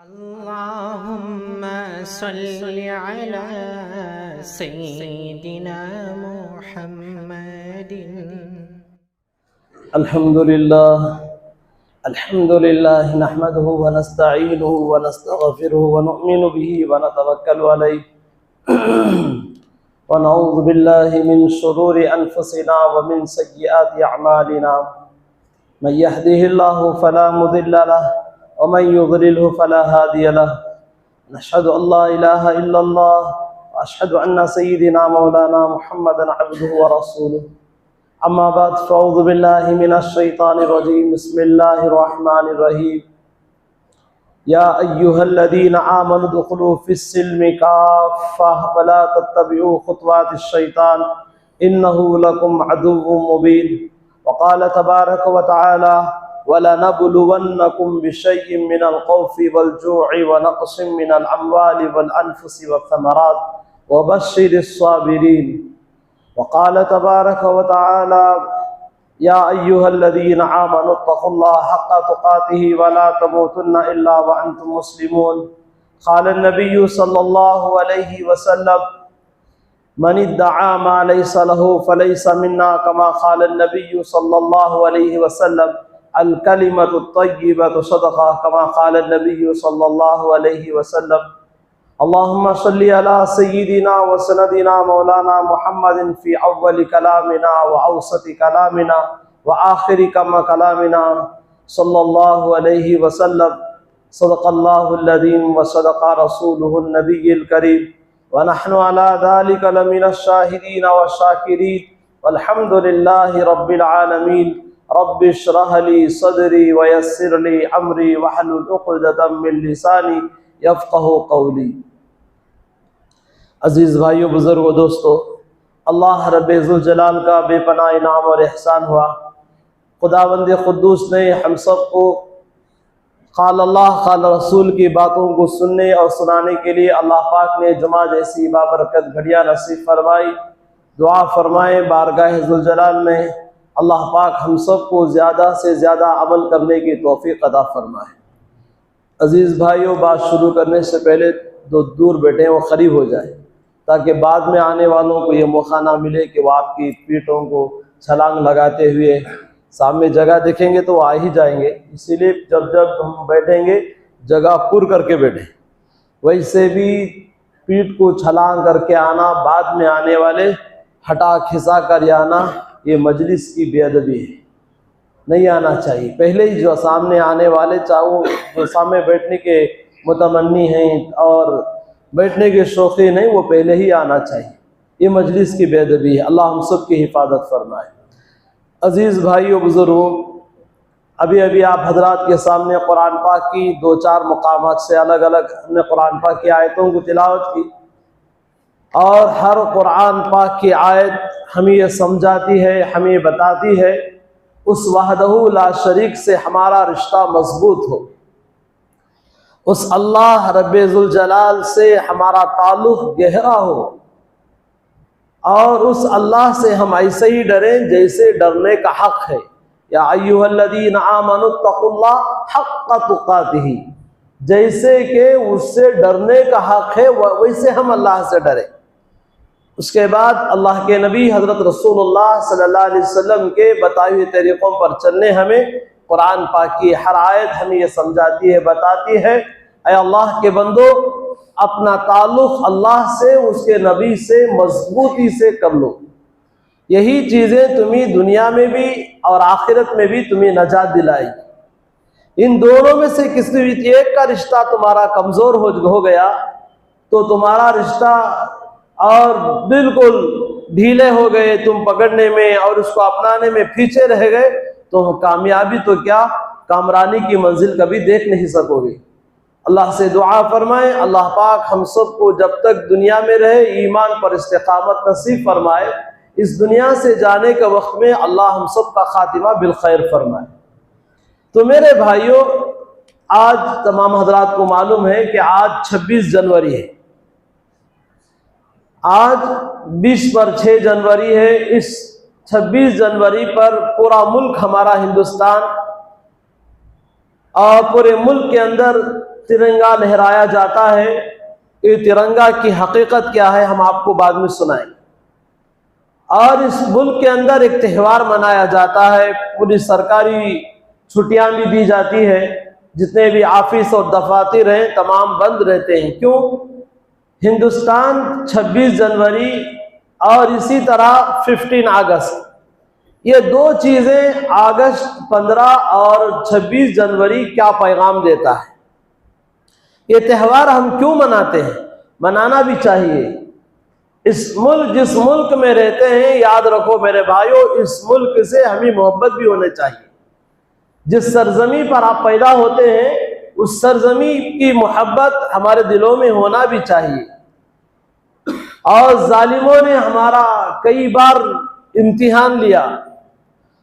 अल्लाहुम्मा सल्लि अला सय्यिदिना मुहम्मदिन। अल्हम्दुलिल्लाह नहमदुहु व नस्तईनुहु व नस्तगफिरुहु व नु'मिनु बिही व नतवक्कलु अलैहि व नऊज़ु बिल्लाहि मिन शुरूरि अनफुसिना व मिन सय्यिआति अअमालिना। मन यहदिहिल्लाहु फला मुदिल्ल लहु व मन युद्लिलहु फला हादिय लहु। नशहदु अल्ला इलाहा इल्लल्लाह व अशहदु अन्ना सय्यिदिना मौलाना मुहम्मदन अब्दुहु व रसूलुहु। अम्मा बाद फ़अऊज़ु बिल्लाहि मिनश शैतानिर रजीम। बिस्मिल्लाहिर रहमानिर रहीम। या अय्युहल्लज़ीना आमनु दुख़ुलू फ़िस्सिल्मि काफ़्फ़ा व ला तत्तबिऊ ख़ुतवातिश शैतान इन्नहु लकुम अदुव्वुम मुबीन। व क़ाल तबारक व तआला वलनबलुवन्नकुम बिशय्इम मिनल ख़ौफ़ि वल जू'i व नक़्सिम मिनल अम्वालि वल अनफ़ुसि वस्समरात व बश्शिरिस साबिरीन। वक़ाल तबारक व तआला या अय्युहल्लज़ीना आमनु तक़ुल्लाह हक़्क़ तुक़ातिही व ला तमूतुन्ना इल्ला व अंतुम मुस्लिमून। क़ाल नबिय्यु सल्लल्लाहु अलैहि वसल्लम मन इद्दअ मा लैसा लहू फ़लैसा मिन्ना कमा क़ाल नबिय्यु सल्लल्लाहु अलैहि वसल्लम अल कलिमतु तय्यिबतु सदक़ा कमा क़ाल नबिय्यु सल्लल्लाहु अलैहि वसल्लम। अल्लाहुम्मा सल्लि अला सय्यिदिना व सनदिना मौलाना मुहम्मदिन फ़ी अव्वलि कलामिना व औसति कलामिना व आखिरी कलामिना सल्लल्लाहु अलैहि वसल्लम। सदक़ल्लाहुल अज़ीम व सदक़ा रसूलुहुन नबिय्युल करीम व नहनु अला ज़ालिका लमिनश शाहिदीन व शाकिरीन वल्हम्दुलिल्लाहि रब्बिल आलमीन। रब्बि इश्रह ली सदरी व यस्सिर ली अमरी वहलुल उक़दतम मिन लिसानी यफ़क़हू क़ौली। अज़ीज़ भाइयों, बुज़ुर्गों, दोस्तों, अल्लाह रब्बे ज़ुल जलाल का बेपनाह इनाम और एहसान हुआ। खुदावंद क़ुद्दूस ने हम सब को क़ाल अल्लाह क़ाल रसूल की बातों को सुनने और सुनाने के लिए अल्लाह पाक ने जुमा जैसी बाबरकत घड़ियाँ नसीब फरमाई। दुआ फरमाएँ बारगाह ज़ुल जलाल में अल्लाह पाक हम सब को ज़्यादा से ज़्यादा अमल करने की तौफ़ीक़ अता फरमाए। अज़ीज़ भाइयों, बात शुरू करने से पहले जो दूर बैठे हैं वो क़रीब हो जाए, ताकि बाद में आने वालों को ये मौका ना मिले कि वो आपकी पीठों को छलांग लगाते हुए सामने जगह देखेंगे तो वो आ ही जाएंगे। इसीलिए जब जब हम बैठेंगे जगह पुर करके बैठें। वैसे भी पीठ को छलांग करके आना, बाद में आने वाले हटा खिसा कर आना, ये मजलिस की बेअदबी है, नहीं आना चाहिए। पहले ही जो सामने आने वाले, चाहे वो जो सामने बैठने के मुतमन्नी हैं और बैठने के शौकीन हैं, वो पहले ही आना चाहिए। ये मजलिस की बेअदबी है। अल्लाह हम सब की हिफाजत फरमाए। अज़ीज़ भाइयों, बुज़ुर्गों, अभी अभी आप हजरात के सामने कुरान पाक की 2-4 मकामात से अलग अलग हमने कुरान पाक की आयतों को तिलावत की, और हर कुरान पाक की आयत हमें ये समझाती है, हमें बताती है उस वहदहू ला शरीक से हमारा रिश्ता मजबूत हो, उस अल्लाह रब्बे ज़ुल जलाल से हमारा ताल्लुक़ गहरा हो, और उस अल्लाह से हम ऐसे ही डरें जैसे डरने का हक़ है। या अय्युहल्लज़ीना आमनु तक़ुल्लाह हक़्क़ तुक़ातिही, जैसे कि उससे डरने का हक़ है वैसे हम अल्लाह से डरें। उसके बाद अल्लाह के नबी हज़रत रसूलुल्लाह सल्लल्लाहु अलैहि वसल्लम के बताए हुए तरीक़ों पर चलने हमें कुरान पाक की हर आयत हमें ये समझाती है, बताती है, ऐ अल्लाह के बंदो, अपना ताल्लुक़ अल्लाह से, उसके नबी से मजबूती से कर लो। यही चीज़ें तुम्हें दुनिया में भी और आखिरत में भी तुम्हें नजात दिलाएगी। इन दोनों में से किसी एक का रिश्ता तुम्हारा कमज़ोर हो गया तो तुम्हारा रिश्ता और बिल्कुल ढीले हो गए, तुम पकड़ने में और उसको अपनाने में पीछे रह गए, तो कामयाबी तो क्या, कामरानी की मंजिल कभी देख नहीं सकोगे। अल्लाह से दुआ फरमाएं अल्लाह पाक हम सबको जब तक दुनिया में रहे ईमान पर इस्तिकामत नसीब फरमाए। इस दुनिया से जाने के वक्त में अल्लाह हम सब का खातिमा बिल खैर फरमाए। तो मेरे भाइयों, आज तमाम हजरात को मालूम है कि आज 26 जनवरी है। आज 20 पर 6 जनवरी है। इस 26 जनवरी पर पूरा मुल्क हमारा हिंदुस्तान और पूरे मुल्क के अंदर तिरंगा लहराया जाता है। ये तिरंगा की हकीकत क्या है हम आपको बाद में सुनाएंगे। और इस मुल्क के अंदर एक त्यौहार मनाया जाता है, पूरी सरकारी छुट्टियां भी दी जाती है, जितने भी ऑफिस और दफातर हैं तमाम बंद रहते हैं। क्यों? हिंदुस्तान 26 जनवरी और इसी तरह 15 अगस्त, ये दो चीजें, अगस्त 15 और 26 जनवरी क्या पैगाम देता है। ये त्यौहार हम क्यों मनाते हैं? मनाना भी चाहिए। जिस मुल्क में रहते हैं, याद रखो मेरे भाइयों, इस मुल्क से हमें मोहब्बत भी होनी चाहिए। जिस सरजमी पर आप पैदा होते हैं उस सरजमी की मोहब्बत हमारे दिलों में होना भी चाहिए। और जालिमों ने हमारा कई बार इम्तिहान लिया,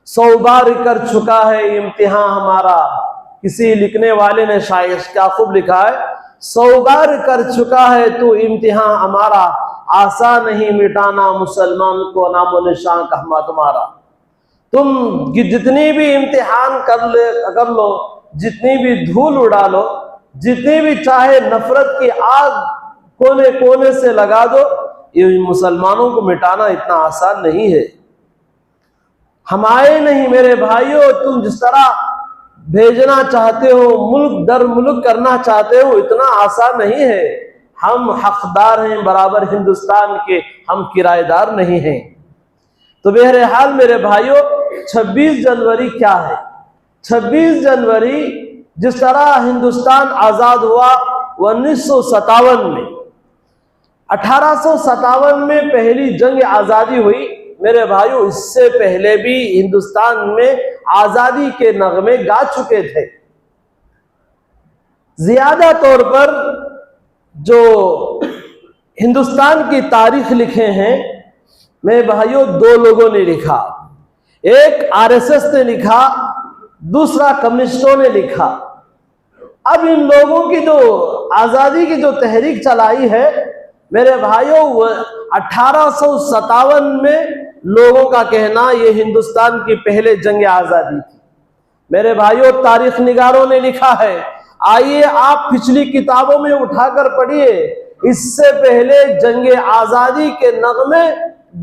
100 बार कर चुका है इम्तिहान हमारा। किसी लिखने वाले ने शायद क्या खूब लिखा है, 100 बार कर चुका है तो इम्तिहान हमारा, आसान नहीं मिटाना मुसलमान को नामो निशान कहमा तुम्हारा। तुम जितनी भी इम्तिहान कर लो, जितनी भी धूल उड़ा लो, जितनी भी चाहे नफरत की आग कोने कोने से लगा दो, ये मुसलमानों को मिटाना इतना आसान नहीं है। हम आए नहीं मेरे भाइयों, तुम जिस तरह भेजना चाहते हो, मुल्क दर मुल्क करना चाहते हो, इतना आसान नहीं है। हम हकदार हैं बराबर हिंदुस्तान के, हम किराएदार नहीं हैं। तो बहरहाल मेरे भाइयों, 26 जनवरी क्या है? 26 जनवरी जिस तरह हिंदुस्तान आजाद हुआ 1957 में, 1857 में पहली जंग आजादी हुई। मेरे भाइयों, इससे पहले भी हिंदुस्तान में आजादी के नगमे गा चुके थे। ज्यादा तौर पर जो हिंदुस्तान की तारीख लिखे हैं मेरे भाइयों, दो लोगों ने लिखा। एक आरएसएस ने लिखा, दूसरा कम्युनिस्टों ने लिखा। अब इन लोगों की जो आजादी की जो तहरीक चलाई है मेरे भाइयों, 1857 में लोगों का कहना ये हिंदुस्तान की पहले जंग आजादी थी। मेरे भाइयों, तारीख निगारों ने लिखा है, आइए आप पिछली किताबों में उठाकर पढ़िए, इससे पहले जंग आजादी के नगमे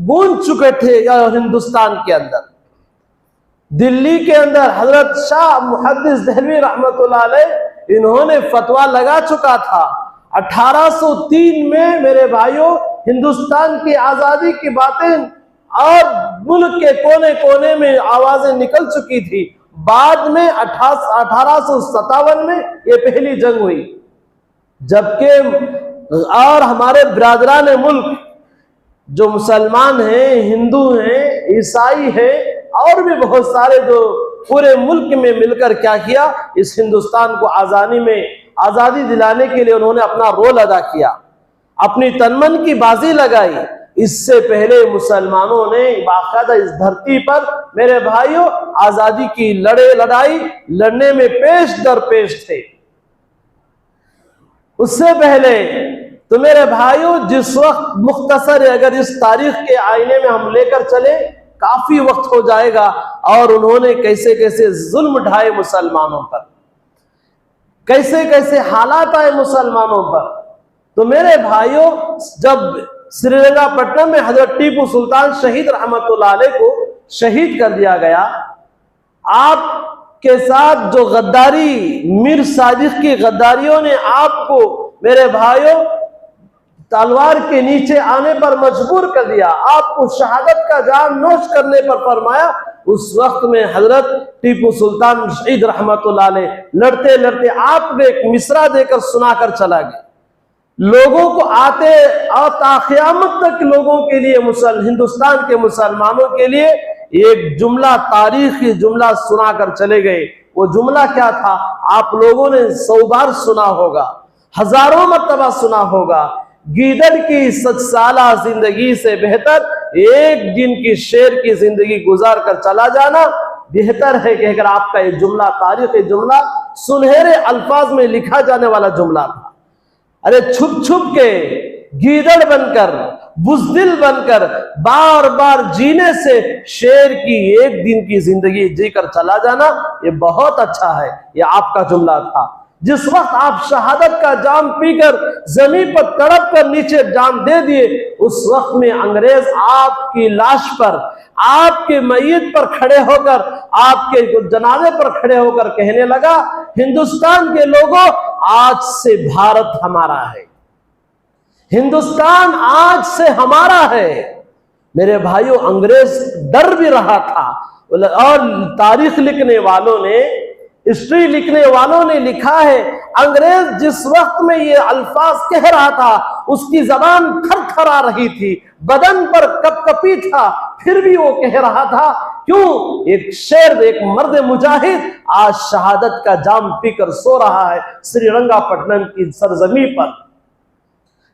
गूंज चुके थे हिंदुस्तान के अंदर। दिल्ली के अंदर हजरत शाह मुहद्दिस देहलवी रहमतुल्लाह अलैह इन्होंने फतवा लगा चुका था। 1803 में मेरे भाइयों हिंदुस्तान की आजादी की बातें और मुल्क के कोने कोने में आवाजें निकल चुकी थी। बाद में 1857 में ये पहली जंग हुई। जबकि और हमारे बिरादरान मुल्क जो मुसलमान हैं, हिंदू हैं, ईसाई हैं और भी बहुत सारे जो पूरे मुल्क में मिलकर क्या किया, इस हिंदुस्तान को आजादी दिलाने के लिए उन्होंने अपना रोल अदा किया, अपनी तनमन की बाजी लगाई। इससे पहले मुसलमानों ने बाकायदा इस धरती पर मेरे भाइयों आजादी की लड़ाई लड़ने में पेश दर पेश थे। उससे पहले तो मेरे भाइयों जिस वक्त मुख्तसर अगर इस तारीख के आईने में हम लेकर चले काफी वक्त हो जाएगा, और उन्होंने कैसे कैसे जुल्म ढाए मुसलमानों पर, कैसे कैसे हालात आए मुसलमानों पर। तो मेरे भाइयों जब श्रीरंगापट्टनम में हजरत टीपू सुल्तान शहीद रहमतुल्लाह अलैह को शहीद कर दिया गया, आपके साथ जो गद्दारी मीर सादिक की गद्दारियों ने आपको मेरे भाइयों तलवार के नीचे आने पर मजबूर कर दिया, आपको शहादत का जाम नोश करने पर फरमाया, उस वक्त में हजरत टीपू सुल्तान शहीद रहमतुल्लाह अलैह लड़ते लड़ते आपने एक मिसरा देकर सुनाकर चला गया। लोगों को आते क़यामत तक लोगों के लिए हिंदुस्तान के मुसलमानों के लिए एक जुमला, तारीखी जुमला सुनाकर चले गए। वो जुमला क्या था? आप लोगों ने 100 बार सुना होगा, हजारों मर्तबा सुना होगा, गीदड़ की 100 साला जिंदगी से बेहतर एक दिन की शेर की जिंदगी गुजार कर चला जाना बेहतर है। कि अगर आपका ये जुमला, तारीखी जुमला, सुनहरे अल्फाज में लिखा जाने वाला जुमला था। अरे छुप छुप के गीदड़ बनकर, बुज़दिल बनकर बार बार जीने से शेर की एक दिन की जिंदगी जीकर चला जाना ये बहुत अच्छा है। ये आपका जुमला था। जिस वक्त आप शहादत का जाम पीकर जमीन पर तड़प कर नीचे जान दे दिए, उस वक्त में अंग्रेज आपकी लाश पर, आपके मैयत पर खड़े होकर, आपके जनाजे पर खड़े होकर कहने लगा, हिंदुस्तान के लोगों, आज से भारत हमारा है, हिंदुस्तान आज से हमारा है। मेरे भाइयों, अंग्रेज डर भी रहा था और तारीख लिखने वालों ने, हिस्ट्री लिखने वालों ने लिखा है, अंग्रेज जिस वक्त में ये अल्फाज कह रहा था उसकी जबान थरथरा रही थी, बदन पर कपकपी था, फिर भी वो कह रहा था। क्यों? एक शेर, एक मर्द मुजाहिद आज शहादत का जाम पीकर सो रहा है श्रीरंगापट्टनम की सरजमी पर,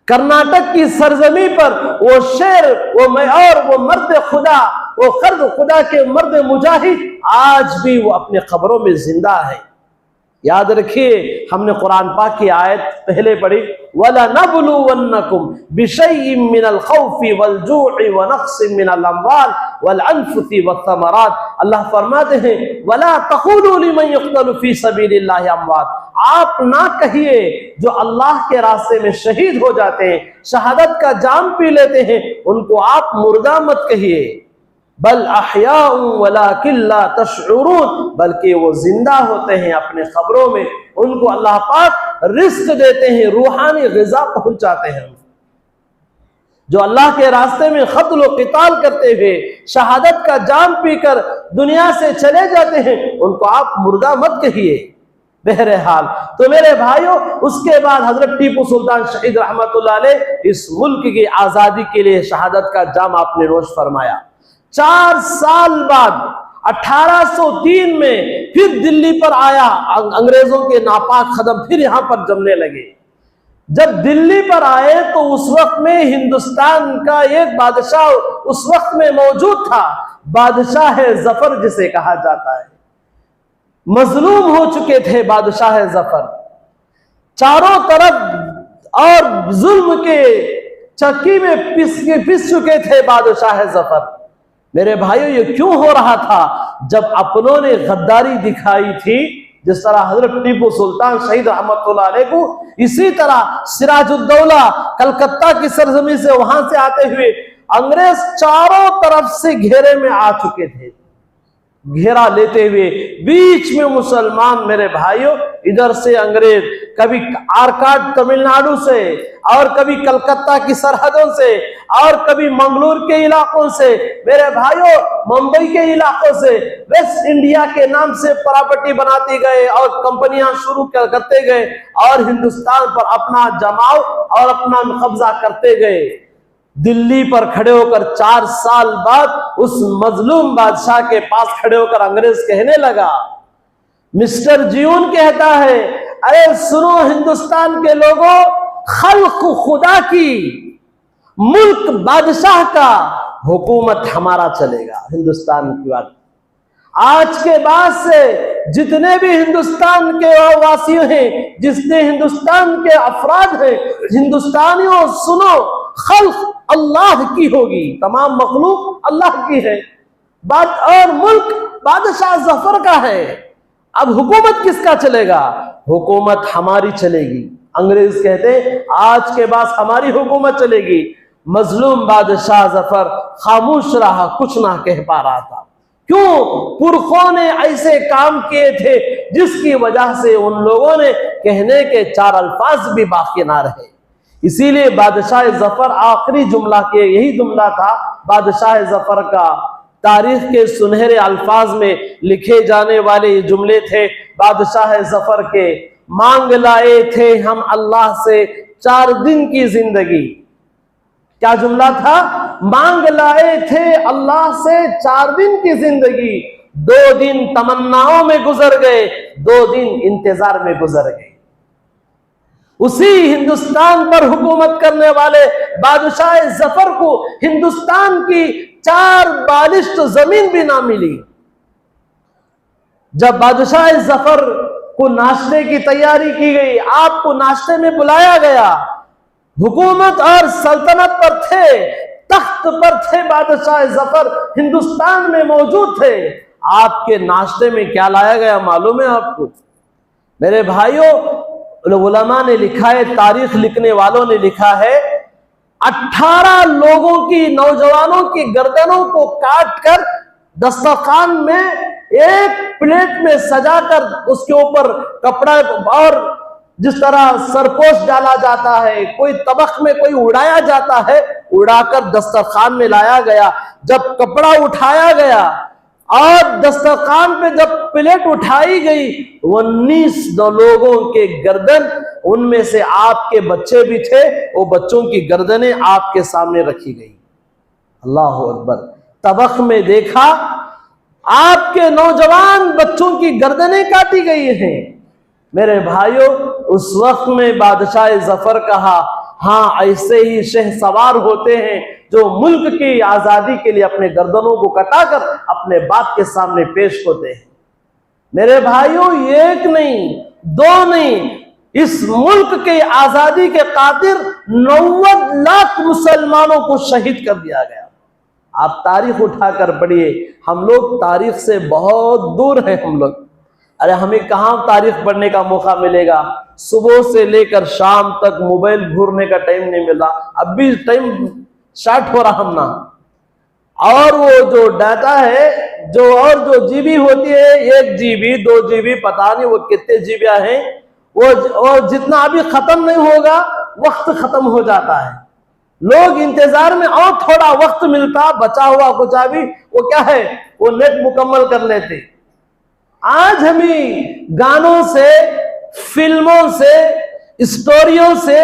कर्नाटक की सरजमी पर। वो शेर, वो मर्द खुदा, वो खर्द खुदा के मर्द मुजाहिद आज भी वो अपने खबरों में जिंदा है। याद रखिए, हमने कुरान पाक की आयत पहले पढ़ी, वला नबलुवन्नकुम बिशैइन मिनल खौफि वल जू'i व नक्सिन मिनल अमवाल वल अनफुसी वस्समरात। अल्लाह फरमाते हैं, वला तक़ूलू लिमन युक़्तलु फी सबीलिल्लाहि अमवात। आप ना कहिए जो अल्लाह के रास्ते में शहीद हो जाते हैं, शहादत का जाम पी लेते हैं, उनको आप मुर्दा मत कहिए, बल अहयाउ वलाकिन ला तशउरून, बल्कि वो जिंदा होते हैं अपने खबरों में, उनको अल्लाह पाक रिस्क देते हैं, रूहानी ग़िज़ा पहुंचाते हैं। जो अल्लाह के रास्ते में क़त्ल व क़िताल करते हुए शहादत का जाम पीकर दुनिया से चले जाते हैं, उनको आप मुर्दा मत कहिए। बहरहाल, तो मेरे भाइयों, उसके बाद हजरत टीपू सुल्तान शहीद रहमतुल्लाह अलैह इस मुल्क की आजादी के लिए शहादत का जाम आपने नोश फरमाया। 4 साल बाद 1803 में फिर दिल्ली पर आया, अंग्रेजों के नापाक कदम फिर यहां पर जमने लगे। जब दिल्ली पर आए तो उस वक्त में हिंदुस्तान का एक बादशाह उस वक्त में मौजूद था, बादशाह जफर जिसे कहा जाता है। मजलूम हो चुके थे बादशाह जफर, चारों तरफ और जुल्म के चक्की में पिस चुके थे बादशाह जफर। मेरे भाइयों, ये क्यों हो रहा था? जब अपनों ने गद्दारी दिखाई थी, जिस तरह हजरत टीपू सुल्तान शहीद रहमतुल्लाह अलैह को, इसी तरह सिराजुद्दौला कलकत्ता की सरजमी से वहां से आते हुए अंग्रेज चारों तरफ से घेरे में आ चुके थे। घेरा लेते हुए बीच में मुसलमान। मेरे भाइयों, इधर से अंग्रेज कभी आरकाट तमिलनाडु से, और कभी कलकत्ता की सरहदों से, और कभी मंगलूर के इलाकों से, मेरे भाइयों मुंबई के इलाकों से, वेस्ट इंडिया के नाम से प्रॉपर्टी बनाते गए और कंपनियां शुरू करते गए और हिंदुस्तान पर अपना जमाव और अपना कब्जा करते गए। दिल्ली पर खड़े होकर 4 साल बाद उस मजलूम बादशाह के पास खड़े होकर अंग्रेज कहने लगा, मिस्टर जियून कहता है, अरे सुनो हिंदुस्तान के लोगों, खल्क खुदा की, मुल्क बादशाह का, हुकूमत हमारा चलेगा हिंदुस्तान की बात। आज के बाद से जितने भी हिंदुस्तान के वासी हैं, जितने हिंदुस्तान के अफराद हैं, हिंदुस्तानियों सुनो, खल्क अल्लाह की होगी, तमाम मखलूक अल्लाह की है, बात और मुल्क बादशाह जफर का है। अब हुकूमत किसका चलेगा? हुकूमत हमारी चलेगी। अंग्रेज कहते आज के बाद हमारी हुकूमत चलेगी। मजलूम बादशाह जफर खामोश रहा, कुछ ना कह पा रहा था। क्यों? पुरखों ने ऐसे काम किए थे जिसकी वजह से उन लोगों ने कहने के 4 अल्फाज भी बाकी ना रहे। इसीलिए बादशाह जफर, आखिरी जुमला के यही जुमला था बादशाह जफर का, तारीख के सुनहरे अल्फाज में लिखे जाने वाले ये जुमले थे बादशाह जफर के। मांग लाए थे हम अल्लाह से 4 दिन की जिंदगी। क्या जुमला था? मांग लाए थे अल्लाह से 4 दिन की जिंदगी। 2 दिन तमन्नाओं में गुजर गए, 2 दिन इंतजार में गुजर गए। उसी हिंदुस्तान पर हुकूमत करने वाले बादशाह जफर को हिंदुस्तान की 4 बालिश्त जमीन भी ना मिली। जब बादशाह जफर को नाश्ते की तैयारी की गई, आपको नाश्ते में बुलाया गया, हुकूमत और सल्तनत पर थे, तख्त पर थे बादशाह जफर, हिंदुस्तान में मौजूद थे। आपके नाश्ते में क्या लाया गया मालूम है आपको? मेरे भाइयों, उलमा ने लिखा है, तारीख लिखने वालों ने लिखा है, 18 लोगों की, नौजवानों की गर्दनों को काट कर दस्तरखान में एक प्लेट में सजाकर उसके ऊपर कपड़ा और जिस तरह सरपोश डाला जाता है, कोई तबख में कोई उड़ाया जाता है, उड़ाकर दस्तरखान में लाया गया। जब कपड़ा उठाया गया और दस्तरखान पे जब प्लेट उठाई गई, 19 लोगों के गर्दन, उनमें से आपके बच्चे भी थे, वो बच्चों की गर्दनें आपके सामने रखी गई। अल्लाह अकबर। तबख में देखा, आपके नौजवान बच्चों की गर्दनें काटी गई हैं। मेरे भाइयों, उस वक्त में बादशाह जफर कहा, हाँ ऐसे ही शह सवार होते हैं जो मुल्क की आजादी के लिए अपने गर्दनों को कटाकर अपने बाप के सामने पेश होते हैं। मेरे भाइयों, एक नहीं, दो नहीं, इस मुल्क के आजादी के खातिर 90 लाख मुसलमानों को शहीद कर दिया गया। आप तारीख उठाकर पढ़िए, हम लोग तारीख से बहुत दूर हैं हम लोग। अरे हमें कहां तारीख पढ़ने का मौका मिलेगा? सुबह से लेकर शाम तक मोबाइल घूरने का टाइम नहीं मिला। अब भी टाइम शॉर्ट हो रहा हम ना। और वो जो डाटा है, जो जीबी होती है, 1 GB 2 GB, पता नहीं वो कितने जीबियां हैं, वो जितना अभी खत्म नहीं होगा, वक्त खत्म हो जाता है। लोग इंतजार में, और थोड़ा वक्त मिलता, बचा हुआ कुछ अभी, वो क्या है, वो नेट मुकम्मल कर लेते। आज हमें गानों से, फिल्मों से, स्टोरियों से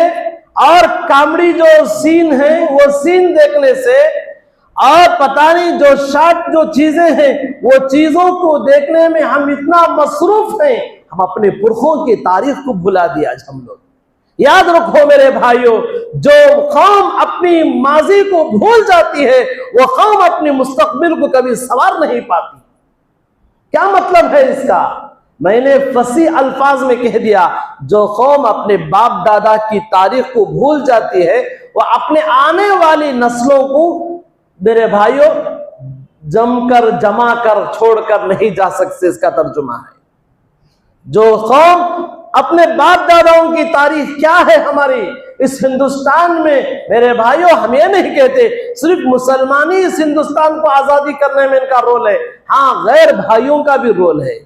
और कॉमेडी जो सीन है वो सीन देखने से, और पता नहीं जो शॉर्ट जो चीजें हैं वो चीजों को देखने में हम इतना मसरूफ हैं, हम अपने पुरखों की तारीख को भुला दिया आज हम लोग। याद रखो मेरे भाइयों, जो कौम अपनी माजी को भूल जाती है वो कौम अपनी मुस्तकबिल को कभी सवार नहीं पाती। क्या मतलब है इसका? मैंने फसी अल्फाज में कह दिया, जो कौम अपने बाप दादा की तारीख को भूल जाती है वो अपने आने वाली नस्लों को, मेरे भाइयों, जमकर जमा कर छोड़कर नहीं जा सकते। इसका तर्जुमा है, जो कौम अपने बाप दादाओं की तारीख क्या है हमारी इस हिंदुस्तान में, मेरे भाइयों, हम ये नहीं कहते सिर्फ मुसलमान ही इस हिंदुस्तान को आजादी करने में इनका रोल है। हाँ, गैर भाइयों का भी रोल है,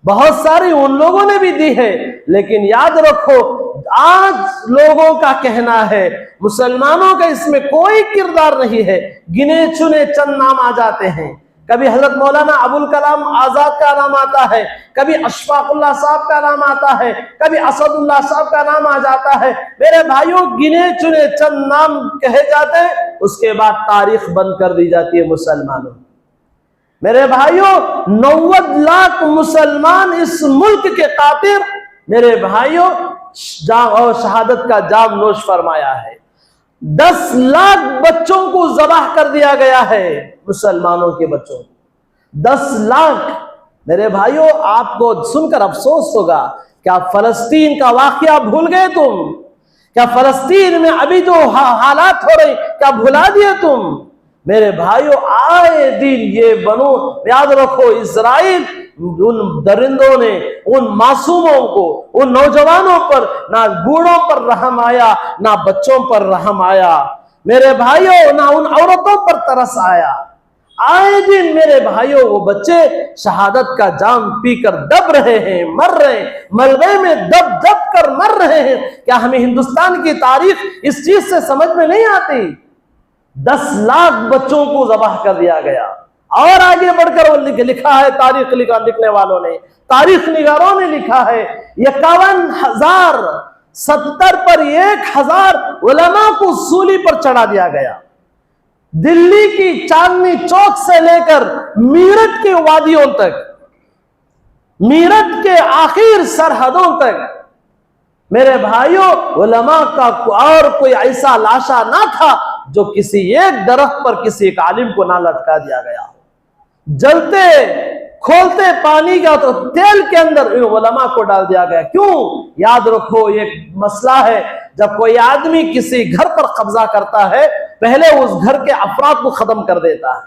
बहुत सारी उन लोगों ने भी दी है। लेकिन याद रखो, आज लोगों का कहना है मुसलमानों का इसमें कोई किरदार नहीं है, गिने चुने चंद नाम आ जाते हैं। कभी हजरत मौलाना अबुल कलाम आजाद का नाम आता है, कभी अशफाकुल्लाह साहब का नाम आता है, कभी असदुल्लाह साहब का नाम आ जाता है। मेरे भाइयों, गिने चुने चंद नाम कहे जाते हैं, उसके बाद तारीख बंद कर दी जाती है मुसलमानों। मेरे भाइयों, 90 लाख मुसलमान इस मुल्क के खातिर, मेरे भाइयों, और शहादत का जाम नोश फरमाया है। 10 लाख बच्चों को ज़बाह कर दिया गया है, मुसलमानों के बच्चों को 10 लाख। मेरे भाइयों, आपको सुनकर अफसोस होगा, क्या फलस्तीन का वाकया भूल गए तुम? क्या फलस्तीन में अभी जो हालात हो रहे, क्या भुला दिए तुम? मेरे भाइयों, आए दिन ये बनो, याद रखो, इजराइल उन दरिंदों ने, उन मासूमों को, उन नौजवानों पर, ना बूढ़ों पर रहम आया, ना बच्चों पर रहम आया। मेरे भाइयों, ना उन औरतों पर तरस आया। आए दिन मेरे भाइयों, वो बच्चे शहादत का जाम पीकर दब रहे हैं, मर रहे हैं, मलबे में दब दब कर मर रहे हैं। क्या हमें हिंदुस्तान की तारीख इस चीज से समझ में नहीं आती? 10 लाख बच्चों को ज़बाह कर दिया गया। और आगे बढ़कर वो लिखा है, तारीख लिखने वालों ने, तारीख निगारों ने लिखा है, 51,000, 70 पर 1,000 उलमा को सूली पर चढ़ा दिया गया। दिल्ली की चांदनी चौक से लेकर मीरठ के वादियों तक, मीरठ के आखिर सरहदों तक, मेरे भाइयों, उलमा का और कोई ऐसा लाशा ना था जो किसी एक दरख्त पर किसी एक आलिम को ना लटका दिया गया हो। जलते खोलते पानी का तो तेल के अंदर इन उलमा को डाल दिया गया। क्यों? याद रखो, एक मसला है, जब कोई आदमी किसी घर पर कब्जा करता है, पहले उस घर के अफराद को खत्म कर देता है,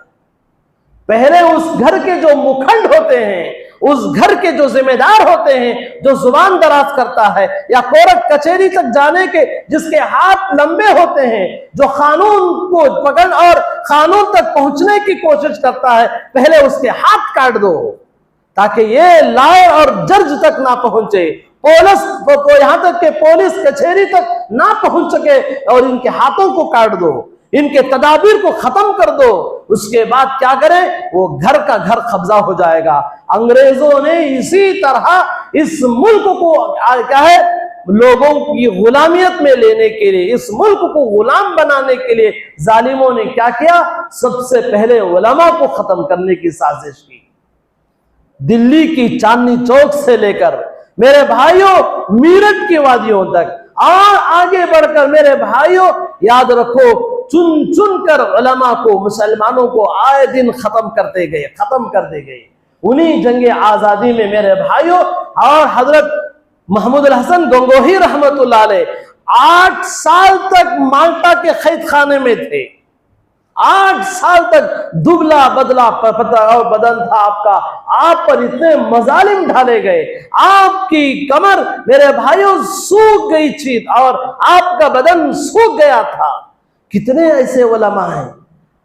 पहले उस घर के जो मुखंड होते हैं उस घर के जो जिम्मेदार होते हैं, जो जुबान दराज करता है या कोर्ट कचहरी तक जाने के जिसके हाथ लंबे होते हैं, जो कानून को पकड़ और कानून तक पहुंचने की कोशिश करता है, पहले उसके हाथ काट दो ताकि ये लॉयर और जज तक ना पहुंचे, पुलिस यहां तक के पुलिस कचहरी तक ना पहुंच सके, और इनके हाथों को काट दो, इनके तदाबीर को खत्म कर दो। उसके बाद क्या करें, वो घर का घर कब्जा हो जाएगा। अंग्रेजों ने इसी तरह इस मुल्क को क्या है, लोगों की गुलामियत में लेने के लिए, इस मुल्क को गुलाम बनाने के लिए जालिमों ने क्या किया, सबसे पहले उलमा को खत्म करने की साजिश की। दिल्ली की चांदनी चौक से लेकर मेरे भाइयों मीरठ की वादियों तक और आगे बढ़कर मेरे भाइयों याद रखो, चुन चुन कर उलमा को, मुसलमानों को आए दिन खत्म करते गए। उन्हीं जंगे आजादी में मेरे भाइयों और हजरत महमूद हसन गंगोही रहमतुल्लाह अलैह 8 साल तक माल्टा के कैद खाने में थे। 8 साल तक दुबला बदला बदन था आपका, आप पर इतने मजालिम ढाले गए, आपकी कमर मेरे भाइयों सूख गई थी और आपका बदन सूख गया था। कितने ऐसे उलमा हैं,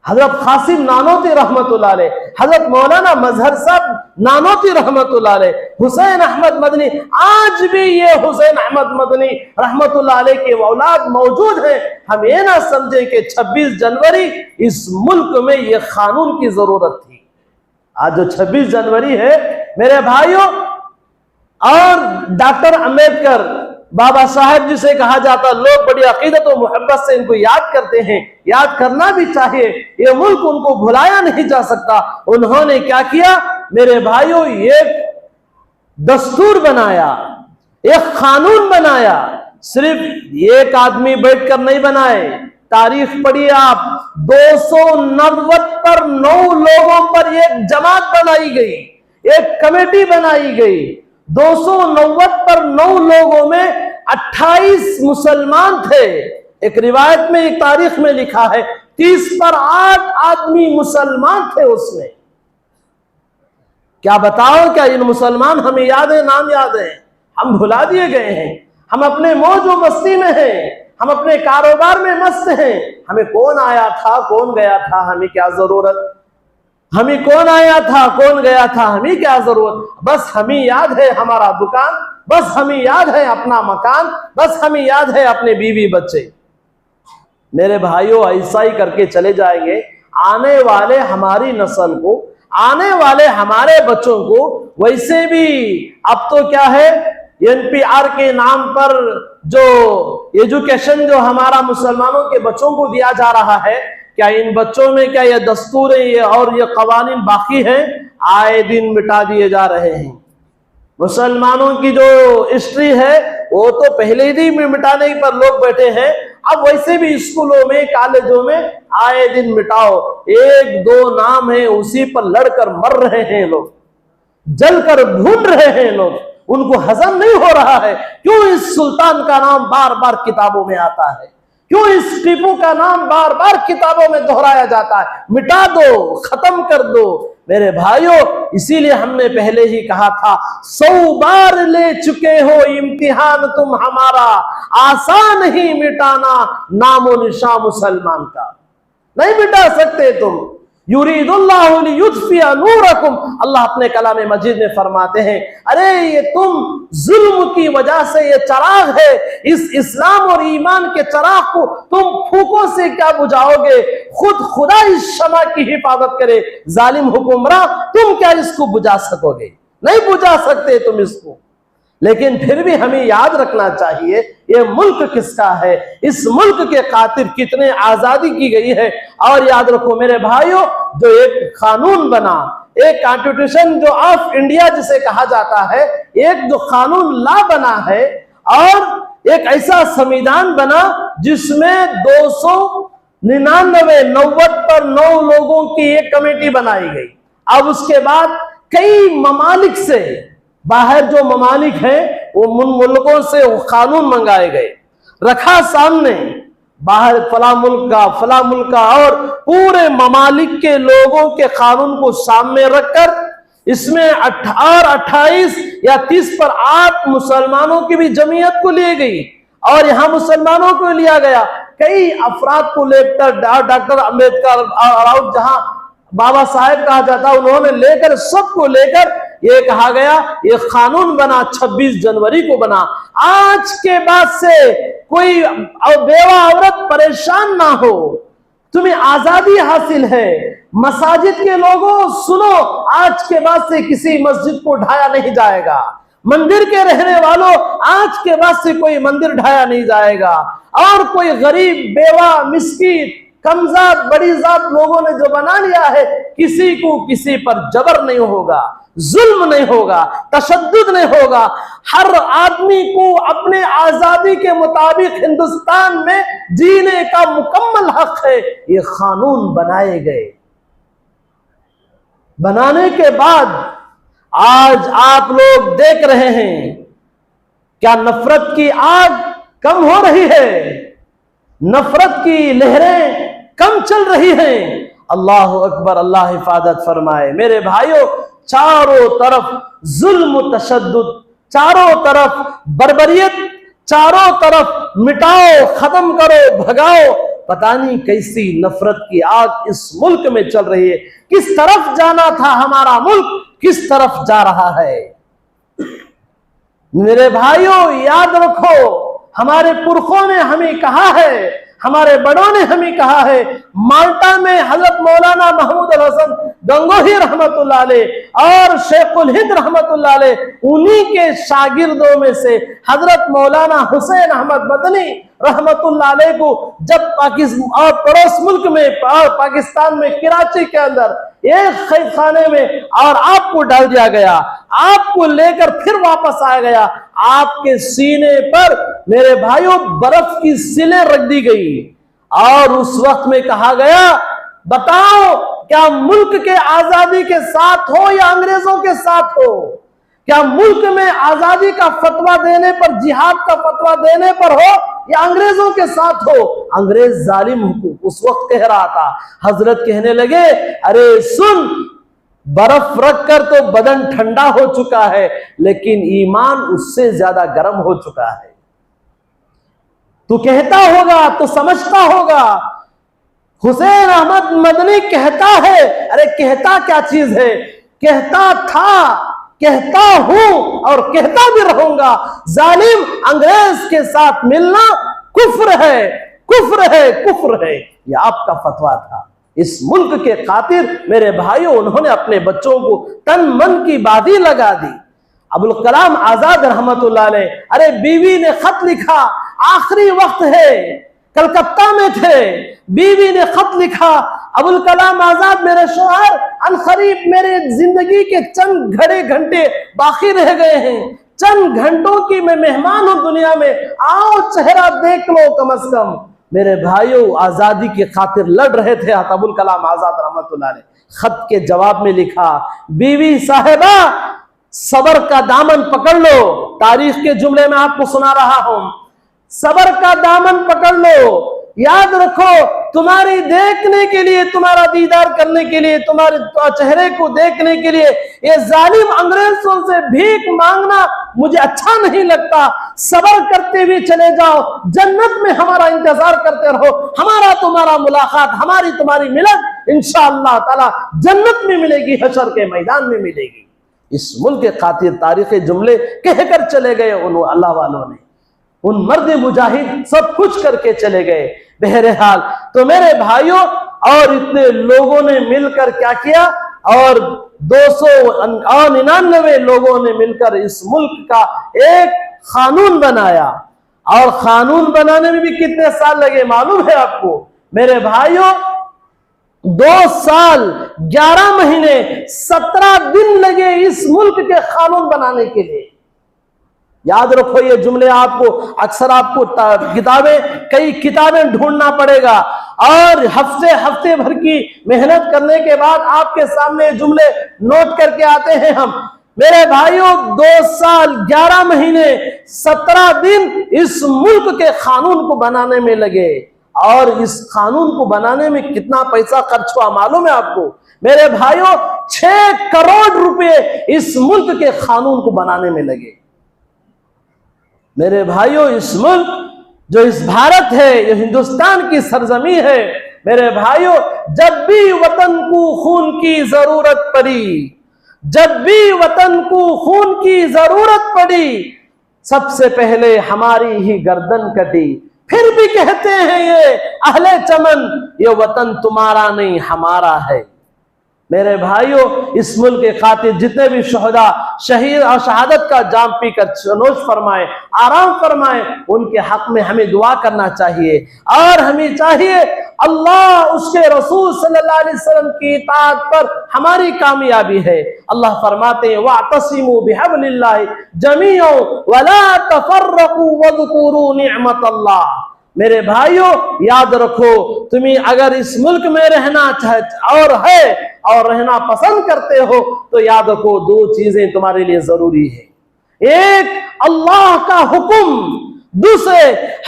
हजरत कासिम नानोती रहमतुल्लाह अलैह, हजरत मौलाना मजहर साहब नानोती रहमतुल्लाह अलैह, हुसैन अहमद मदनी, आज भी ये हुसैन अहमद मदनी रहमतुल्लाह अलैह के औलाद मौजूद हैं। हम ये ना समझे कि 26 जनवरी इस मुल्क में ये कानून की जरूरत थी। आज जो 26 जनवरी है मेरे भाइयों, और डॉक्टर अंबेडकर बाबा साहेब जिसे कहा जाता, लोग बड़ी अकीदत और मोहब्बत से इनको याद करते हैं, याद करना भी चाहिए। ये मुल्क उनको भुलाया नहीं जा सकता। उन्होंने क्या किया मेरे भाइयों, ये दस्तूर बनाया, एक कानून बनाया। सिर्फ एक आदमी बैठकर नहीं बनाए, तारीख पढ़िए आप, 290 पर 9 लोगों पर एक जमात बनाई गई, एक कमेटी बनाई गई। 290 पर 9 लोगों में 28 मुसलमान थे। एक रिवायत में, एक तारीख में लिखा है 30 पर 8 आदमी मुसलमान थे उसमें। क्या बताओ, क्या इन मुसलमान हमें याद है, नाम याद है? हम भुला दिए गए हैं। हम अपने मौज व मस्ती में हैं, हम अपने कारोबार में मस्त हैं। हमें कौन आया था, कौन गया था, हमें क्या जरूरत? हमें कौन आया था, कौन गया था, हमें क्या जरूरत? बस हमें याद है हमारा दुकान, बस हमें याद है अपना मकान, बस हमें याद है अपने बीवी बच्चे। मेरे भाइयों ऐसा ही करके चले जाएंगे, आने वाले हमारी नस्ल को, आने वाले हमारे बच्चों को वैसे भी अब तो क्या है, एनपीआर के नाम पर जो एजुकेशन जो हमारा मुसलमानों के बच्चों को दिया जा रहा है, क्या इन बच्चों में क्या ये दस्तूर ये और ये कवानीन बाकी हैं? आए दिन मिटा दिए जा रहे हैं। मुसलमानों की जो हिस्ट्री है वो तो पहले ही मिटाने पर लोग बैठे हैं। अब वैसे भी स्कूलों में, कॉलेजों में आए दिन मिटाओ। 1-2 नाम है, उसी पर लड़कर मर रहे हैं लोग, जलकर भून रहे हैं लोग। उनको हजम नहीं हो रहा है। क्यों इस सुल्तान का नाम बार बार किताबों में आता है? क्यों इस टीपू का नाम बार बार किताबों में दोहराया जाता है? मिटा दो, खत्म कर दो मेरे भाइयों। इसीलिए हमने पहले ही कहा था, 100 बार ले चुके हो इम्तिहान तुम हमारा, आसान ही मिटाना नामो निशा मुसलमान का। नहीं मिटा सकते तुम। युरीदुल्लाहु लियुत्फिया नूरकुम, अल्लाह अपने कलाम मजीद में फरमाते हैं, अरे ये तुम जुल्म की वजह से ये चराग है, इस इस्लाम और ईमान के चराग को तुम फूकों से क्या बुझाओगे? खुद खुदा इस शमा की हिफाजत करे, जालिम हुक्मरान तुम क्या इसको बुझा सकोगे? नहीं बुझा सकते तुम इसको। लेकिन फिर भी हमें याद रखना चाहिए ये मुल्क किसका है, इस मुल्क के खातिर कितने आजादी की गई है। और याद रखो मेरे भाइयों, जो एक कानून बना, एक कॉन्स्टिट्यूशन जो ऑफ इंडिया जिसे कहा जाता है, एक जो कानून ला बना है और एक ऐसा संविधान बना जिसमें 299 90 पर 9 लोगों की एक कमेटी बनाई गई। अब उसके बाद कई ममालिक से, बाहर जो ममालिक हैं वो मुल्कों से वो कानून मंगाए गए, रखा सामने, बाहर फला मुल्क का और पूरे ममालिक के लोगों के कानून को सामने रखकर इसमें 28 या 30 पर 8 मुसलमानों की भी जमीयत को ली गई और यहां मुसलमानों को लिया गया। कई अफराद को लेकर डॉक्टर अंबेडकर और जहां बाबा साहेब कहा जाता, उन्होंने लेकर सबको लेकर ये कहा गया, ये कानून बना 26 जनवरी को बना। आज के बाद से कोई बेवा औरत परेशान ना हो, तुम्हें आजादी हासिल है। मसाजिद के लोगों सुनो, आज के बाद से किसी मस्जिद को ढाया नहीं जाएगा। मंदिर के रहने वालों, आज के बाद से कोई मंदिर ढाया नहीं जाएगा। और कोई गरीब, बेवा, मिस्कीन, कमजात, बड़ी जात लोगों ने जो बना लिया है, किसी को किसी पर जबर नहीं होगा, जुल्म नहीं होगा, तशद्दुद नहीं होगा। हर आदमी को अपने आजादी के मुताबिक हिंदुस्तान में जीने का मुकम्मल हक है। ये कानून बनाए गए, बनाने के बाद आज आप लोग देख रहे हैं क्या नफरत की आग कम हो रही है, नफरत की लहरें कम चल रही हैं। अल्लाह अकबर, अल्लाह हिफाजत फरमाए। मेरे भाइयों, चारों तरफ जुल्म, तशद्दुद, चारों तरफ बर्बरियत, चारों तरफ मिटाओ, खत्म करो, भगाओ। पता नहीं कैसी नफरत की आग इस मुल्क में चल रही है। किस तरफ जाना था हमारा मुल्क, किस तरफ जा रहा है। मेरे भाइयों, याद रखो, हमारे पुरखों ने हमें कहा है, हमारे बड़ों ने हमें कहा है। माल्टा में हजरत मौलाना महमूद अल हसन गंगोही रहमतुल्लाह अलैह और शेखुल हिंद रहमतुल्लाह अलैह, उन्हीं के शागिर्दों में से हजरत मौलाना हुसैन अहमद मदनी रहमतुल्लाह अलैह को जब पाकिस्तान और पड़ोस मुल्क में पाकिस्तान में कराची के अंदर एक कैद खाने में और आपको डाल दिया गया, आपको लेकर फिर वापस आया गया, आपके सीने पर मेरे भाइयों बर्फ की सिलें रख दी गई और उस वक्त में कहा गया, बताओ क्या मुल्क के आजादी के साथ हो या अंग्रेजों के साथ हो? क्या मुल्क में आजादी का फतवा देने पर, जिहाद का फतवा देने पर हो या अंग्रेजों के साथ हो? अंग्रेज जालिम उस वक्त कह रहा था। हजरत कहने लगे, अरे सुन, बर्फ रखकर तो बदन ठंडा हो चुका है, लेकिन ईमान उससे ज्यादा गर्म हो चुका है। तू कहता होगा तो समझता होगा, हुसैन अहमद मदनी कहता है। अरे कहता क्या चीज है? कहता था, कहता हूं और कहता भी रहूंगा, जालिम अंग्रेज के साथ मिलना कुफ्र है, कुफ्र है, कुफ्र है। यह आपका फतवा था। इस मुल्क के खातिर मेरे भाइयों, उन्होंने अपने बच्चों को तन मन की बाजी लगा दी। अबुल कलाम आजाद रहमतुल्लाह अलैह, अरे बीवी ने खत लिखा, आखिरी वक्त है, कलकत्ता में थे, बीवी ने खत लिखा, अबुल कलाम आजाद मेरे शोहर, अनकरीब मेरे जिंदगी के चंद घड़े घंटे बाकी रह गए हैं, चंद घंटों की मैं मेहमान हूं दुनिया में, आओ चेहरा देख लो कम से कम। मेरे भाइयों, आजादी के खातिर लड़ रहे थे अबुल कलाम आजाद रहमतुल्लाह अलैह। खत के जवाब में लिखा, बीवी साहिबा सबर का दामन पकड़ लो। तारीख के जुमले में आपको सुना रहा हूं, सबर का दामन पकड़ लो। याद रखो, तुम्हारी देखने के लिए, तुम्हारा दीदार करने के लिए, तुम्हारे चेहरे को देखने के लिए ये जालिम अंग्रेजों से भीख मांगना मुझे अच्छा नहीं लगता। सबर करते हुए चले जाओ, जन्नत में हमारा इंतजार करते रहो। हमारा तुम्हारा मुलाकात, हमारी तुम्हारी मिलत इंशाअल्लाह ताला जन्नत में मिलेगी, हशर के मैदान में मिलेगी। इस मुल्क के खातिर तारीख जुमले कहकर चले गए उन अल्लाह वालों ने, उन मर्द मुजाहिद सब कुछ करके चले गए। बहरहाल तो मेरे भाइयों, और इतने लोगों ने मिलकर क्या किया, और 299 लोगों ने मिलकर इस मुल्क का एक कानून बनाया। और कानून बनाने में भी कितने साल लगे मालूम है आपको मेरे भाइयों? 2 साल 11 महीने 17 दिन लगे इस मुल्क के कानून बनाने के लिए। याद रखो ये जुमले, आपको अक्सर आपको कई किताबें ढूंढना पड़ेगा और हफ्ते भर की मेहनत करने के बाद आपके सामने जुमले नोट करके आते हैं हम। मेरे भाइयों, 2 साल 11 महीने 17 दिन इस मुल्क के कानून को बनाने में लगे। और इस कानून को बनाने में कितना पैसा खर्च हुआ मालूम है आपको? मेरे भाइयों 6 करोड़ रुपए इस मुल्क के कानून को बनाने में लगे। मेरे भाइयों, इस मुल्क जो इस भारत है, ये हिंदुस्तान की सरजमी है, मेरे भाइयों, जब भी वतन को खून की जरूरत पड़ी, जब भी वतन को खून की जरूरत पड़ी, सबसे पहले हमारी ही गर्दन कटी। फिर भी कहते हैं ये अहले चमन, ये वतन तुम्हारा नहीं हमारा है। मेरे भाइयों, इस मुल्क के खातिर जितने भी शहदा शहीद और शहादत का जाम पीकर नोश फरमाए, आराम फरमाए, उनके हक में हमें दुआ करना चाहिए। और हमें चाहिए अल्लाह उसके रसूल सल्लल्लाहु अलैहि वसल्लम की इताअत पर हमारी कामयाबी है। अल्लाह फरमाते हैं वातसिमू बिहब्लिल्लाहि जमीअन वला तफर्रकू वज़कुरू निअमतल्लाह। मेरे भाइयों, याद रखो, तुम्हें अगर इस मुल्क में रहना चाहते और रहना पसंद करते हो तो याद रखो 2 चीजें तुम्हारे लिए जरूरी है। एक अल्लाह का हुक्म, दूसरे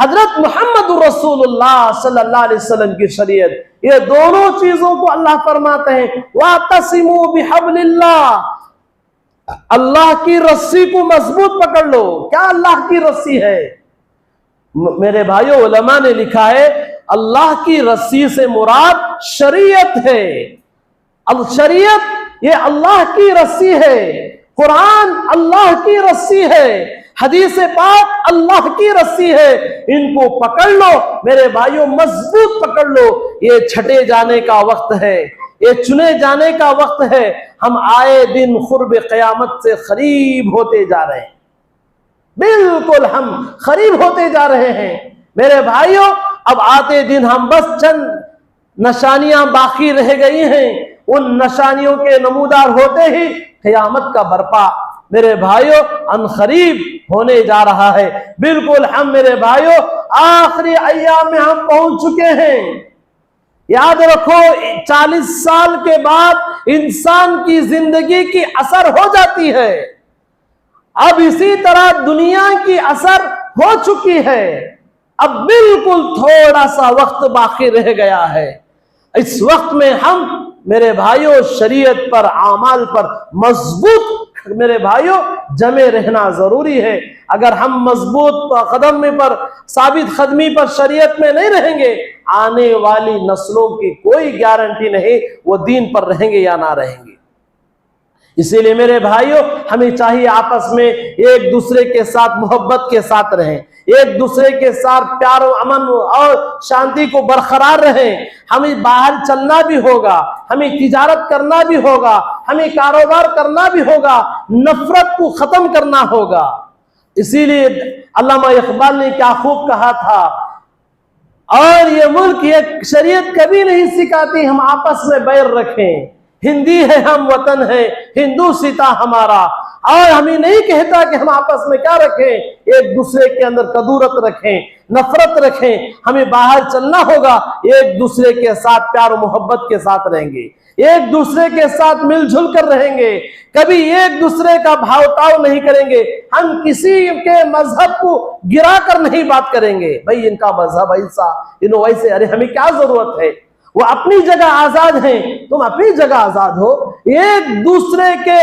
हजरत मोहम्मद रसूलुल्लाह सल्लल्लाहु अलैहि वसल्लम की शरीयत। ये दोनों चीजों को अल्लाह फरमाते हैं वातसिमू बिहब्लिल्लाह, अल्लाह की रस्सी को मजबूत पकड़ लो। क्या अल्लाह की रस्सी है? मेरे भाइयों, उलमा ने लिखा है अल्लाह की रस्सी से मुराद शरीयत है। अब शरीयत ये अल्लाह की रस्सी है, कुरान अल्लाह की रस्सी है, हदीस पाक अल्लाह की रस्सी है। इनको पकड़ लो मेरे भाइयों, मजबूत पकड़ लो। ये छटे जाने का वक्त है, ये चुने जाने का वक्त है। हम आए दिन खुर्ब क़यामत से करीब होते जा रहे हैं, बिल्कुल हम करीब होते जा रहे हैं। मेरे भाइयों, अब आते दिन हम बस चंद निशानियां बाकी रह गई हैं, उन निशानियों के नमूदार होते ही क़यामत का बर्पा मेरे भाइयों अनकरीब होने जा रहा है। बिल्कुल हम मेरे भाइयों आखिरी अय्याम में हम पहुंच चुके हैं। याद रखो 40 साल के बाद इंसान की जिंदगी की असर हो जाती है। अब इसी तरह दुनिया की असर हो चुकी है, अब बिल्कुल थोड़ा सा वक्त बाकी रह गया है। इस वक्त में हम मेरे भाइयों शरीयत पर, आमाल पर मजबूत मेरे भाइयों जमे रहना जरूरी है। अगर हम मजबूत कदम में पर, साबित कदमी पर शरीयत में नहीं रहेंगे, आने वाली नस्लों की कोई गारंटी नहीं वो दीन पर रहेंगे या ना रहेंगे। इसीलिए मेरे भाइयों हमें चाहिए आपस में एक दूसरे के साथ मोहब्बत के साथ रहें, एक दूसरे के साथ प्यार अमन और शांति को बरकरार रहें। हमें बाहर चलना भी होगा, हमें तिजारत करना भी होगा, हमें कारोबार करना भी होगा, नफरत को खत्म करना होगा। इसीलिए अल्लामा इकबाल ने क्या खूब कहा था, और ये मुल्क ये शरीयत कभी नहीं सिखाती हम आपस में बैर रखें। हिंदी है हम, वतन है हिंदू सीता हमारा, और हमें नहीं कहता कि हम आपस में क्या रखें, एक दूसरे के अंदर कदूरत रखें, नफरत रखें। हमें बाहर चलना होगा, एक दूसरे के साथ प्यार और मोहब्बत के साथ रहेंगे, एक दूसरे के साथ मिलजुल कर रहेंगे, कभी एक दूसरे का भावताव नहीं करेंगे। हम किसी के मजहब को गिरा कर नहीं बात करेंगे, भाई इनका मजहब ऐसा, इन्हों वैसे, अरे हमें क्या जरूरत है, वो अपनी जगह आजाद हैं, तुम अपनी जगह आजाद हो। एक दूसरे के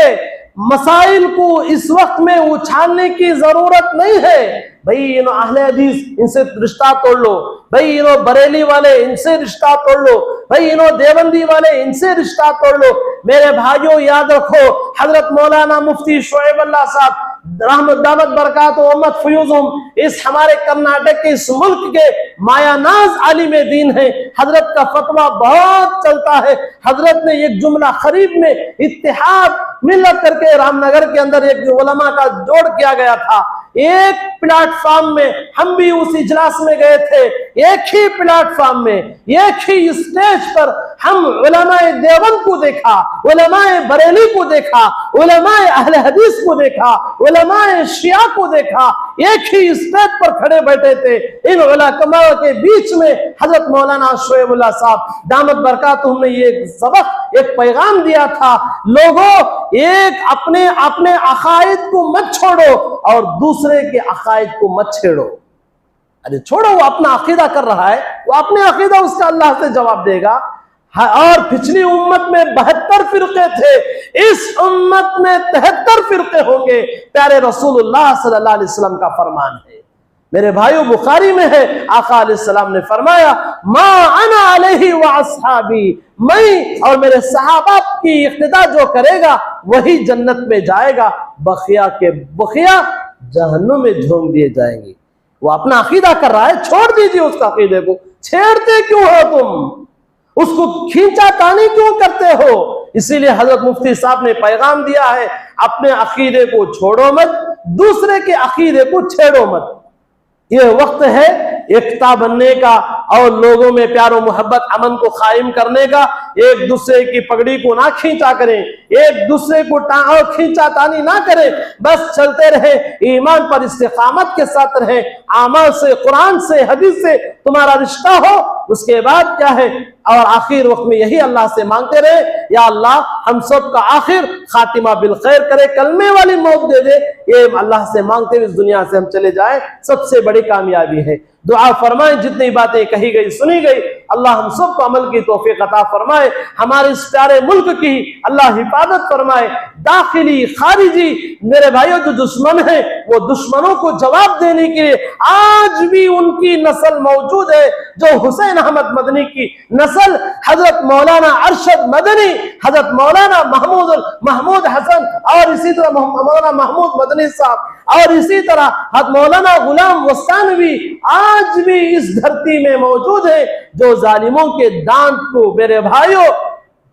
मसाइल को इस वक्त में उछालने की जरूरत नहीं है। भाई इन्हों अहले हदीस, इनसे रिश्ता तोड़ लो, भाई इन्हों बरेली वाले, इनसे रिश्ता तोड़ लो, भाई इन्हों देवबंदी वाले, इनसे रिश्ता तोड़ लो। मेरे भाइयों याद रखो, हजरत मौलाना मुफ्ती शुएब अल्लाह साहब रहमत दामत बरकातुहू उम्मत फयूज़ुहुम, इस हमारे कर्नाटक के इस मुल्क के मायानाज आलिम दीन है। हजरत का फतवा बहुत चलता है। हजरत ने एक जुमला खरीब में इत्तेहाद मिलत करके रामनगर के अंदर एक उलमा का जोड़ किया गया था। एक प्लेटफॉर्म में हम भी उस इजलास में गए थे, एक ही प्लेटफॉर्म में, एक ही स्टेज पर हम उलमाए देवबंद को देखा, उलमाए बरेली को देखा, उलमाए अहले हदीस को देखा, उलमाए शिया को देखा, एक ही स्टेज पर खड़े बैठे थे। इन उलमा के बीच में हजरत मौलाना शुएब अल्लाह साहब दामत बरकातुहू ने ये सबक, एक पैगाम दिया था, लोगों एक अपने अपने अकायद को मत छोड़ो और दूसरे के अकायद को मत छेड़ो। अरे छोड़ो, वो अपना अकीदा कर रहा है, वो अपने अकीदा उसका अल्लाह से जवाब देगा। और पिछली उम्मत में 72 फिरके थे, इस उम्मत में 73 फिरके होंगे। प्यारे रसूलुल्लाह सल्लल्लाहु अलैहि वसल्लम का फरमान है। मेरे भाइयों, बुखारी में है, आका अलैहिस्सलाम ने फरमाया, मा अना अलैहि व अस्हाबी, मैं और मेरे सहाबा की इक्तिदा जो करेगा वही जन्नत में जाएगा, बखिया के बखिया जहन्नुम में झोंक दिए जाएंगे। वो अपना अकीदा कर रहा है, छोड़ दीजिए उसका अकीदे को। छेड़ते क्यों हो तुम? उसको खींचा तानी क्यों करते हो? इसीलिए हजरत मुफ्ती साहब ने पैगाम दिया है, अपने अकीदे को छोड़ो मत, दूसरे के अकीदे को छेड़ो मत। यह वक्त है एकता बनने का और लोगों में प्यार और मोहब्बत अमन को कायम करने का। एक दूसरे की पगड़ी को ना खींचा करें, एक दूसरे को खींचा तानी ना करें, बस चलते रहे, ईमान पर इस्तिकामत के साथ रहे, आमाल से, कुरान से, हदीस से तुम्हारा रिश्ता हो। उसके बाद क्या है, और आखिर वक्त में यही अल्लाह से मांगते रहे, या अल्लाह हम सब का आखिर खातिमा बिल खैर करे, कलमे वाली मौत दे दे। ये अल्लाह से मांगते हुए इस दुनिया से हम चले जाए, सबसे बड़ी कामयाबी है। दुआ फरमाए, जितनी बातें कही गई सुनी गई, अल्लाह हम सबको अमल की तौफीक अता फरमाए। हमारे इस प्यारे मुल्क की अल्लाह हिफाजत फरमाए, दाखिली खारिजी मेरे भाइयों जो दुश्मन है, वो दुश्मनों को जवाब देने के लिए आज भी उनकी नस्ल मौजूद है, जो हुसैन अहमद मदनी की नस्ल, हजरत मौलाना अरशद मदनी, हजरत मौलाना महमूद हसन, और इसी तरह मौलाना महमूद मदनी साहब, और इसी तरह हजरत मौलाना गुलाम वस्तानवी आज भी इस धरती में मौजूद है, जो जालिमों के दांत को मेरे भाइयों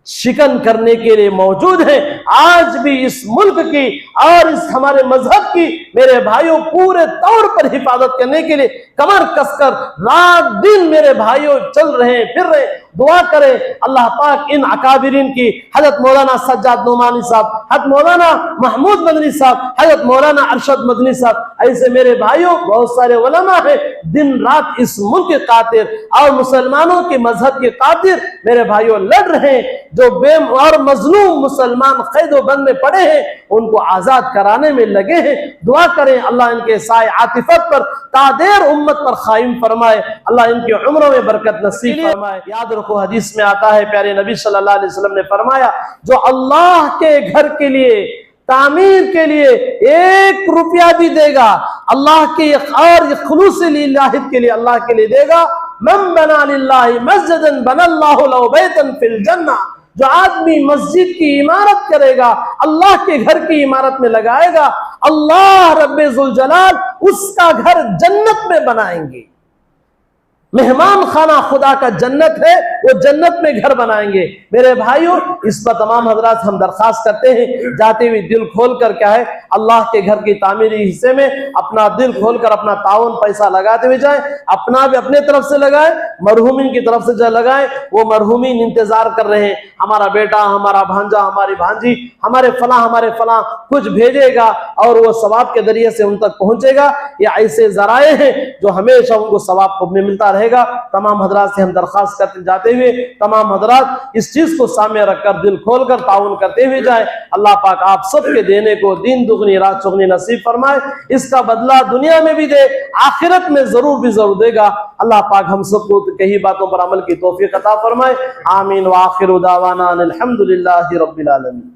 शिकन करने के लिए मौजूद है। आज भी इस मुल्क की और इस हमारे मजहब की मेरे भाइयों पूरे तौर पर हिफाजत करने के लिए कमर कसकर रात दिन मेरे भाइयों चल रहे हैं, फिर रहे। दुआ करें अल्लाह पाक इन अकाबिरीन की, हजरत मौलाना सज्जाद नोमानी साहब, हजरत मौलाना महमूद मदनी साहब, हजरत मौलाना अरशद मदनी साहब, ऐसे मेरे भाइयों बहुत सारे उलमा है, दिन रात इस मुल्क के खातिर और मुसलमानों के मजहब के खातिर मेरे भाइयों लड़ रहे हैं। जो बेम और मजलूम मुसलमान कैदो बंद में पड़े हैं, उनको आजाद कराने में लगे हैं। दुआ करें अल्लाह इनके साए आतिफत पर तादेर उम्मत पर कायम फरमाए, अल्लाह इनकी उम्रों में बरकत नसीब फरमाए। याद रखो, हदीस में आता है, प्यारे नबी सल्लल्लाहु अलैहि वसल्लम ने फरमाया, जो अल्लाह के घर के लिए तामीर के लिए 1 रुपया भी देगा, अल्लाह के और खुलूस लिल्लाह के लिए, अल्लाह के लिए देगा, मन बना लिल्लाहि मस्जिदन बनल्लाहु लहु बैतन फिल जन्नह, जो आदमी मस्जिद की इमारत करेगा, अल्लाह के घर की इमारत में लगाएगा, अल्लाह रब्बे जुल जलाल उसका घर जन्नत में बनाएंगे। मेहमान खाना खुदा का जन्नत है, वो जन्नत में घर बनाएंगे। मेरे भाइयों, इस पर तमाम हजरात हम दरखास्त करते हैं, जाते हुए दिल खोल कर, क्या है, अल्लाह के घर की तामीरी हिस्से में अपना दिल खोल कर अपना ताउन पैसा लगाते हुए जाए, अपना भी अपने तरफ से लगाए, मरहूमिन की तरफ से जो लगाए, वो मरहूमिन इंतजार कर रहे हैं, हमारा बेटा, हमारा भांजा, हमारी भांजी, हमारे फला कुछ भेजेगा और वो सवाब के जरिए से उन तक पहुंचेगा। ये ऐसे जराए हैं जो हमेशा उनको सवाब मिलता रहेगा। तमाम हजरात से हम दरखास्त करते जाते हुए, तमाम हजरात इस चीज को सामने रखकर दिल खोलकर ताउन करते हुए जाए। अल्लाह पाक आप सबके देने को दिन दुगनी रात चौगनी नसीब फरमाए, इसका बदला दुनिया में भी दे, आखिरत में जरूर भी जरूर देगा। अल्लाह पाक हम सबको कही बातों पर अमल की तौफीक अता फरमाए। आमीन व आखिरु दावाना अनिल हम्दुलिल्लाहि रब्बिल आलमीन।